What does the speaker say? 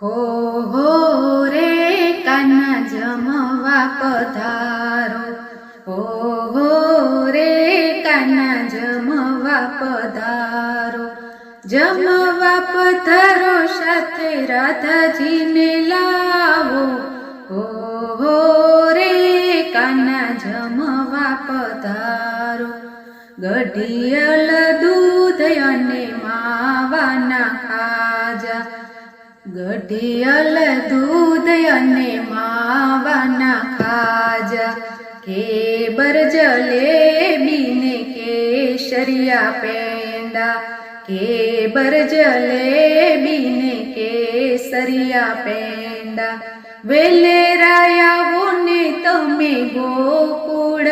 હો રે કાના જમવા પધારો, હો રે કાના જમવા પધારો, જમવા પધારો સાથે રાધાજીને લાવો, હો રે કાના જમવા પધારો. ગઢિયલ દૂધ અને માવાના ખાજા, ગઢિયલ દૂધ અને માવાના ખાજા, કેબર જલેબી ને કેસરિયા પેંડા, કેબર જલેબી ને કેસરિયા પેંડા. વેલેરાયા આવો ને તમે ગોકુળ